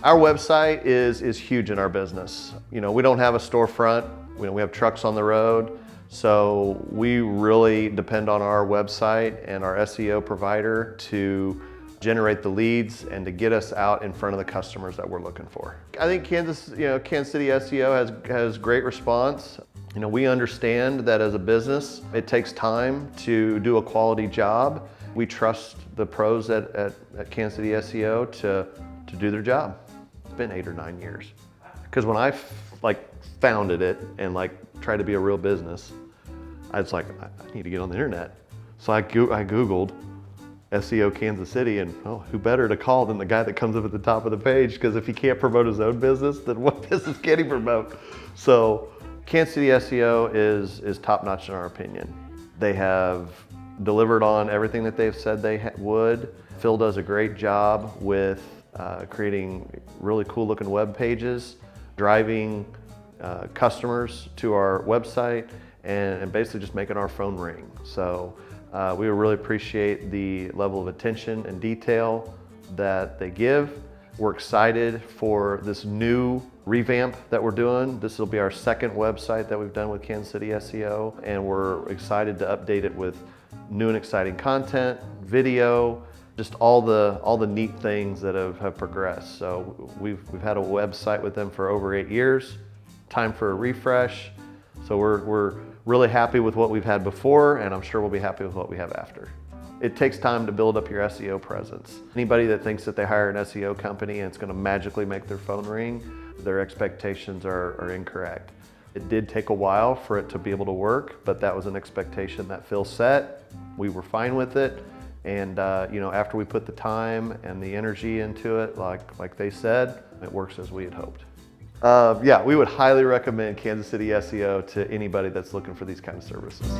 Our website is huge in our business. You know, we don't have a storefront. We have trucks on the road. So we really depend on our website and our SEO provider to generate the leads and to get us out in front of the customers that we're looking for. I think Kansas City SEO has great response. You know, we understand that as a business, it takes time to do a quality job. We trust the pros at Kansas City SEO to do their job. It's been 8 or 9 years. Because when I founded it and tried to be a real business, I was like, I need to get on the internet. So I Googled SEO Kansas City, and who better to call than the guy that comes up at the top of the page, because if he can't promote his own business, then what business can he promote? So Kansas City SEO is top notch in our opinion. They have delivered on everything that they've said they would. Phil does a great job with creating really cool looking web pages, driving customers to our website, and basically just making our phone ring. So we really appreciate the level of attention and detail that they give. We're excited for this new revamp that we're doing. This will be our second website that we've done with Kansas City SEO, and we're excited to update it with new and exciting content, video, just all the neat things that have progressed. So we've had a website with them for over 8 years. Time for a refresh. So we're really happy with what we've had before, and I'm sure we'll be happy with what we have after. It takes time to build up your SEO presence. Anybody that thinks that they hire an SEO company and it's going to magically make their phone ring, their expectations are incorrect. It did take a while for it to be able to work, but that was an expectation that Phil set. We were fine with it, and after we put the time and the energy into it, like they said, it works as we had hoped. Yeah, we would highly recommend Kansas City SEO to anybody that's looking for these kind of services.